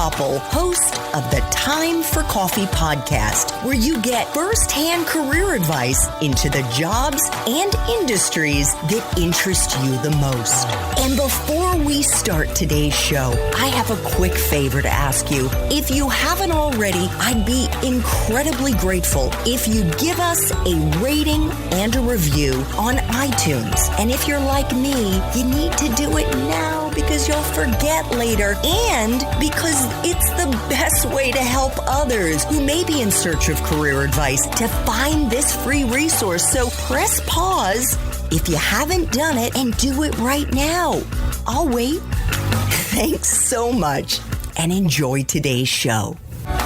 Koppel, host of the Time for Coffee podcast, where you get firsthand career advice into the jobs and industries that interest you the most. And before we start today's show, I have a quick favor to ask you. If you haven't already, I'd be incredibly grateful if you give us a rating and a review on iTunes. And if you're like me, you need to do it now because you'll forget later and because it's the best way to help others who may be in search of career advice to find this free resource. So press pause if you haven't done it and do it right now. I'll wait. Thanks so much and enjoy today's show.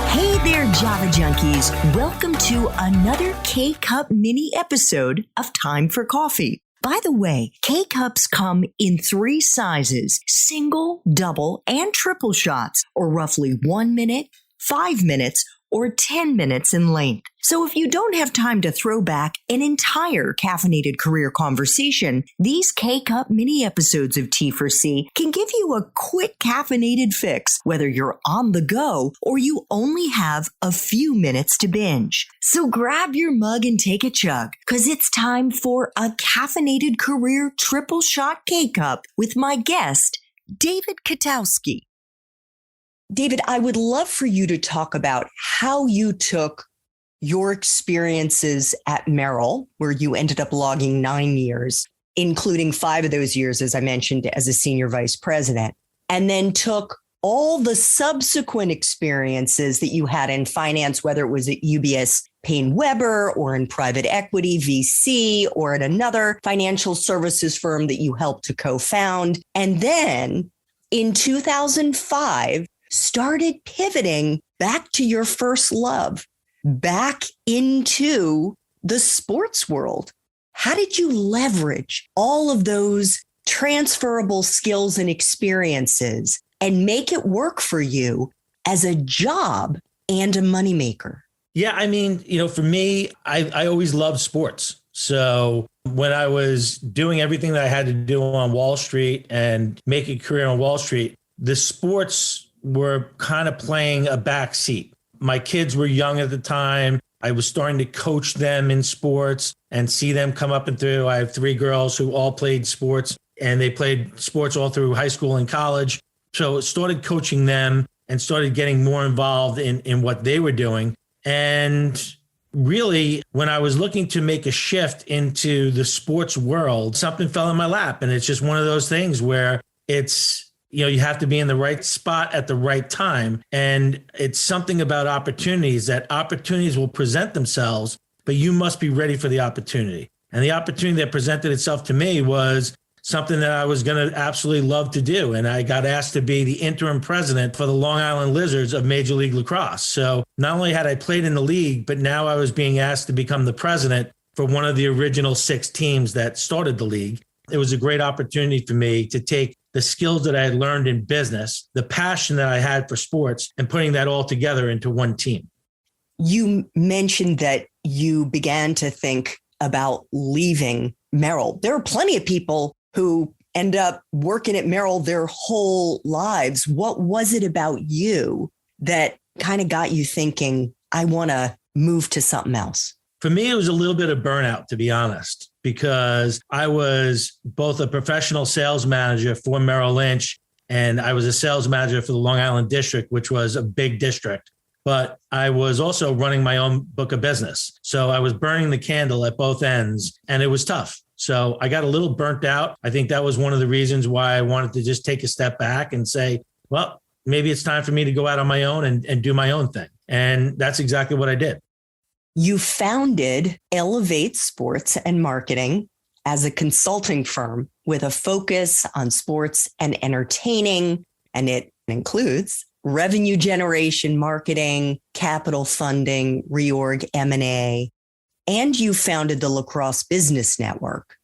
Hey there, Java Junkies. Welcome to another K-Cup mini episode of Time for Coffee. By the way, K-Cups come in 3 sizes, single, double, and triple shots, or roughly 1 minute, 5 minutes, or 10 minutes in length. So if you don't have time to throw back an entire caffeinated career conversation, these K-Cup mini episodes of T4C can give you a quick caffeinated fix, whether you're on the go or you only have a few minutes to binge. So grab your mug and take a chug, because it's time for a caffeinated career triple shot K-Cup with my guest, David Kotowski. David, I would love for you to talk about how you took your experiences at Merrill, where you ended up logging 9 years, including 5 of those years, as I mentioned, as a senior vice president, and then took all the subsequent experiences that you had in finance, whether it was at UBS Payne Weber or in private equity, VC, or at another financial services firm that you helped to co-found. And then in 2005, started pivoting back to your first love, back into the sports world. How did you leverage all of those transferable skills and experiences and make it work for you as a job and a moneymaker? Yeah, I mean, for me, I always loved sports. So when I was doing everything that I had to do on Wall Street and make a career on Wall Street, the sports were kind of playing a back seat. My kids were young at the time. I was starting to coach them in sports and see them come up and through. I have 3 girls who all played sports, and they played sports all through high school and college. So started coaching them and started getting more involved in what they were doing. And really, when I was looking to make a shift into the sports world, something fell in my lap. And it's just one of those things where it's, you have to be in the right spot at the right time. And it's something about opportunities, that opportunities will present themselves, but you must be ready for the opportunity. And the opportunity that presented itself to me was something that I was going to absolutely love to do. And I got asked to be the interim president for the Long Island Lizards of Major League Lacrosse. So not only had I played in the league, but now I was being asked to become the president for one of the original 6 teams that started the league. It was a great opportunity for me to take the skills that I had learned in business, the passion that I had for sports, and putting that all together into one team. You mentioned that you began to think about leaving Merrill. There are plenty of people who end up working at Merrill their whole lives. What was it about you that kind of got you thinking, I want to move to something else? For me, it was a little bit of burnout, to be honest, because I was both a professional sales manager for Merrill Lynch, and I was a sales manager for the Long Island district, which was a big district. But I was also running my own book of business. So I was burning the candle at both ends, and it was tough. So I got a little burnt out. I think that was one of the reasons why I wanted to just take a step back and say, well, maybe it's time for me to go out on my own and do my own thing. And that's exactly what I did. You founded Elevate Sports and Marketing as a consulting firm with a focus on sports and entertaining, and it includes revenue generation, marketing, capital funding, reorg, M&A, and you founded the Lacrosse Business Network.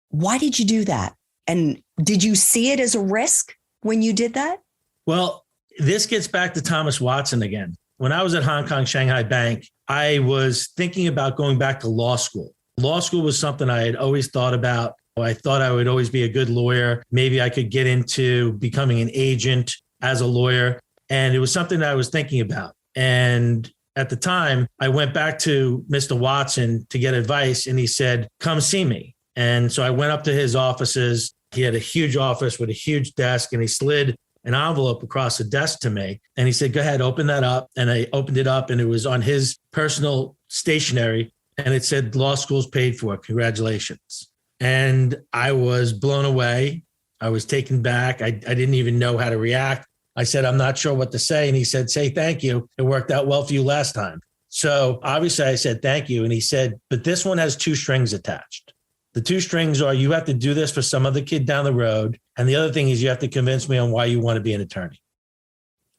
Why did you do that? And did you see it as a risk when you did that? Well, this gets back to Thomas Watson again. When I was at Hong Kong Shanghai Bank, I was thinking about going back to law school. Law school was something I had always thought about. I thought I would always be a good lawyer. Maybe I could get into becoming an agent as a lawyer. And it was something that I was thinking about. And at the time, I went back to Mr. Watson to get advice, and he said, come see me. And so I went up to his offices. He had a huge office with a huge desk, and he slid an envelope across the desk to me. And he said, go ahead, open that up. And I opened it up, and it was on his personal stationery, and it said, law school's paid for. Congratulations. And I was blown away. I was taken back. I didn't even know how to react. I said, I'm not sure what to say. And he said, say thank you. It worked out well for you last time. So obviously I said, thank you. And he said, but this one has 2 strings attached. The 2 strings are you have to do this for some other kid down the road. And the other thing is you have to convince me on why you want to be an attorney.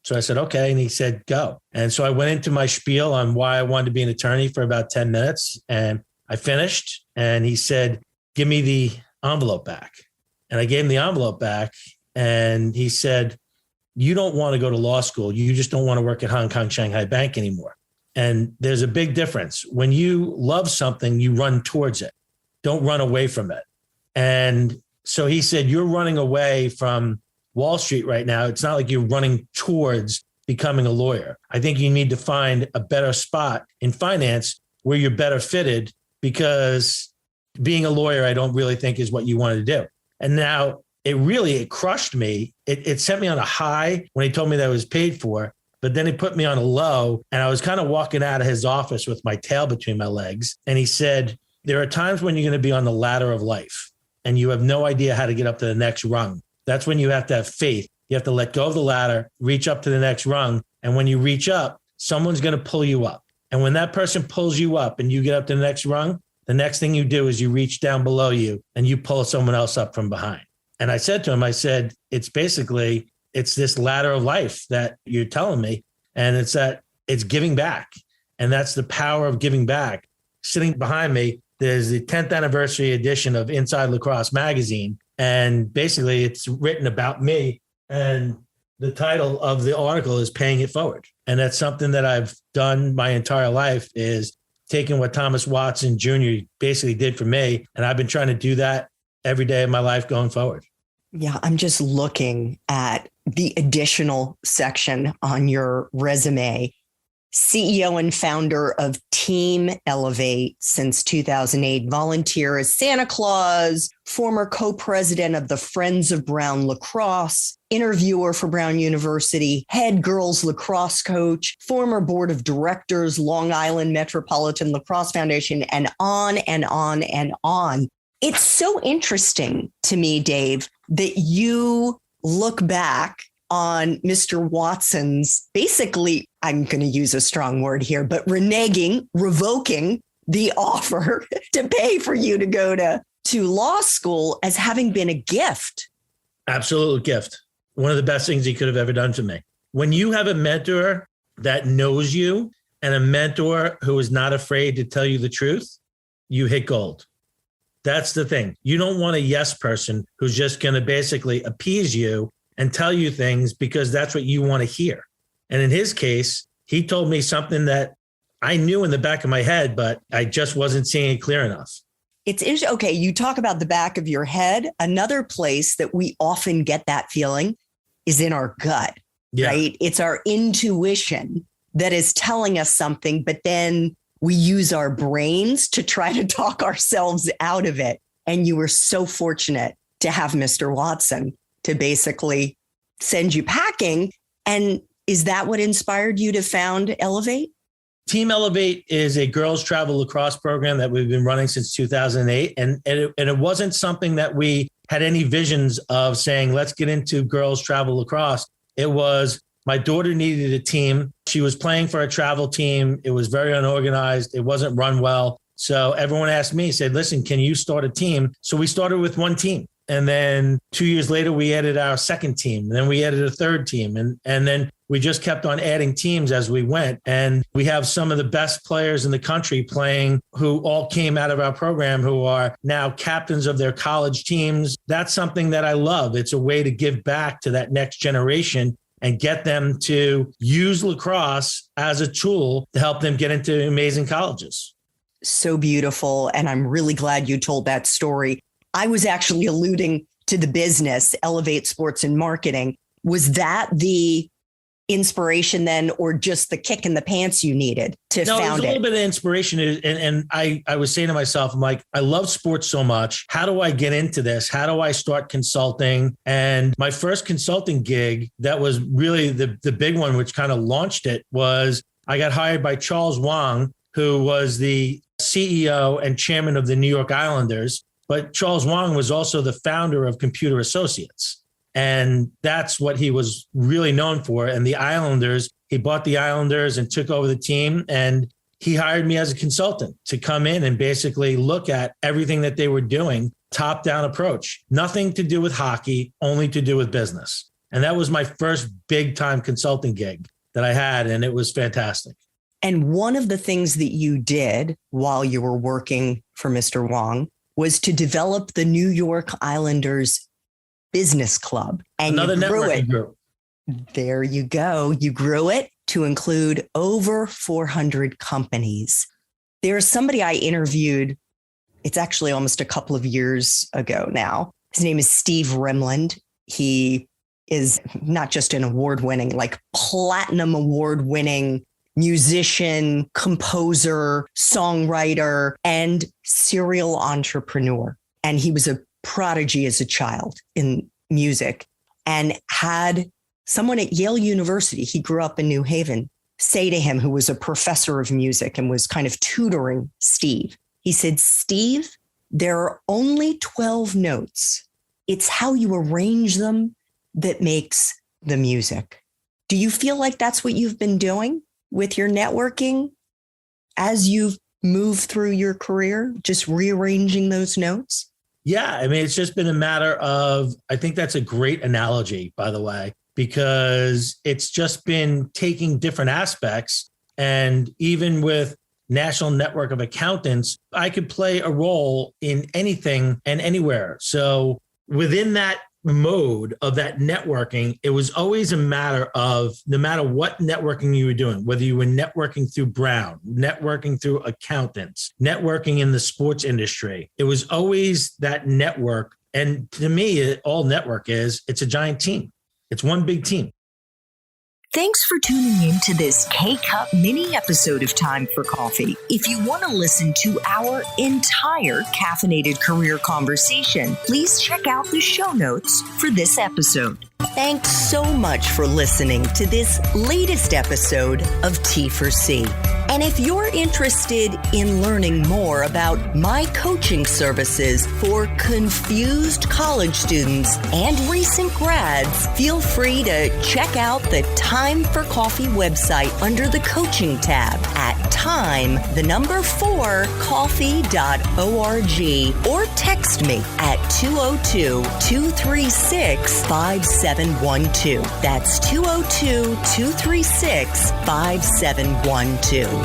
So I said, okay. And he said, go. And so I went into my spiel on why I wanted to be an attorney for about 10 minutes. And I finished. And he said, give me the envelope back. And I gave him the envelope back. And he said, you don't want to go to law school. You just don't want to work at Hong Kong Shanghai Bank anymore. And there's a big difference. When you love something, you run towards it. Don't run away from it. And so he said, you're running away from Wall Street right now. It's not like you're running towards becoming a lawyer. I think you need to find a better spot in finance where you're better fitted, because being a lawyer, I don't really think is what you want to do. And now it crushed me. It sent me on a high when he told me that it was paid for, but then he put me on a low, and I was kind of walking out of his office with my tail between my legs. And he said, there are times when you're going to be on the ladder of life and you have no idea how to get up to the next rung. That's when you have to have faith. You have to let go of the ladder, reach up to the next rung. And when you reach up, someone's going to pull you up. And when that person pulls you up and you get up to the next rung, the next thing you do is you reach down below you and you pull someone else up from behind. And I said to him, it's this ladder of life that you're telling me. And it's giving back. And that's the power of giving back. Sitting behind me, there's the 10th anniversary edition of Inside Lacrosse magazine. And basically it's written about me. And the title of the article is Paying It Forward. And that's something that I've done my entire life, is taking what Thomas Watson Jr. basically did for me. And I've been trying to do that every day of my life going forward. Yeah, I'm just looking at the additional section on your resume. CEO and founder of Team Elevate since 2008, volunteer as Santa Claus, former co-president of the Friends of Brown Lacrosse, interviewer for Brown University, head girls lacrosse coach, former board of directors, Long Island Metropolitan Lacrosse Foundation, and on and on and on. It's so interesting to me, Dave, that you look back on Mr. Watson's, basically, I'm going to use a strong word here, but revoking the offer to pay for you to go to law school as having been a gift. Absolute gift. One of the best things he could have ever done for me. When you have a mentor that knows you and a mentor who is not afraid to tell you the truth, you hit gold. That's the thing. You don't want a yes person who's just going to basically appease you and tell you things because that's what you want to hear. And in his case, he told me something that I knew in the back of my head, but I just wasn't seeing it clear enough. It's interesting. Okay, you talk about the back of your head. Another place that we often get that feeling is in our gut, right? It's our intuition that is telling us something, but then we use our brains to try to talk ourselves out of it. And you were so fortunate to have Mr. Watson to basically send you packing. And is that what inspired you to found Elevate? Team Elevate is a girls travel lacrosse program that we've been running since 2008. And it wasn't something that we had any visions of saying, let's get into girls travel lacrosse. It was my daughter needed a team. She was playing for a travel team. It was very unorganized. It wasn't run well. So everyone asked me, said, listen, can you start a team? So we started with one team. And then 2 years later, we added our second team. And then we added a third team. And then we just kept on adding teams as we went. And we have some of the best players in the country playing who all came out of our program who are now captains of their college teams. That's something that I love. It's a way to give back to that next generation and get them to use lacrosse as a tool to help them get into amazing colleges. So beautiful. And I'm really glad you told that story. I was actually alluding to the business, Elevate Sports and Marketing. Was that the inspiration then, or just the kick in the pants you needed to found it? No, it was a little bit of inspiration. And I was saying to myself, I'm like, I love sports so much. How do I get into this? How do I start consulting? And my first consulting gig, that was really the big one, which kind of launched it, was I got hired by Charles Wang, who was the CEO and chairman of the New York Islanders. But Charles Wang was also the founder of Computer Associates. And that's what he was really known for. And the Islanders, he bought the Islanders and took over the team. And he hired me as a consultant to come in and basically look at everything that they were doing, top-down approach. Nothing to do with hockey, only to do with business. And that was my first big-time consulting gig that I had, and it was fantastic. And one of the things that you did while you were working for Mr. Wang was to develop the New York Islanders Business Club. And another you grew it. Group. There you go. You grew it to include over 400 companies. There's somebody I interviewed. It's actually almost a couple of years ago now. His name is Steve Rimland. He is not just an award-winning, like platinum award-winning musician, composer, songwriter, and serial entrepreneur. And he was a prodigy as a child in music, and had someone at Yale University, he grew up in New Haven, say to him, who was a professor of music and was kind of tutoring Steve. He said, Steve, there are only 12 notes. It's how you arrange them that makes the music. Do you feel like that's what you've been doing with your networking as you've moved through your career, just rearranging those notes? Yeah, I mean, it's just been a matter of, I think that's a great analogy, by the way, because it's just been taking different aspects. And even with National Network of Accountants, I could play a role in anything and anywhere. So within that mode of that networking, it was always a matter of, no matter what networking you were doing, whether you were networking through Brown, networking through accountants, networking in the sports industry, it was always that network. And to me, all network is, it's a giant team. It's one big team. Thanks for tuning in to this K-Cup mini episode of Time for Coffee. If you want to listen to our entire caffeinated career conversation, please check out the show notes for this episode. Thanks so much for listening to this latest episode of T4C. And if you're interested in learning more about my coaching services for confused college students and recent grads, feel free to check out the Time for Coffee website under the coaching tab at time4coffee.org, or text me at 202-236-5712. That's 202-236-5712.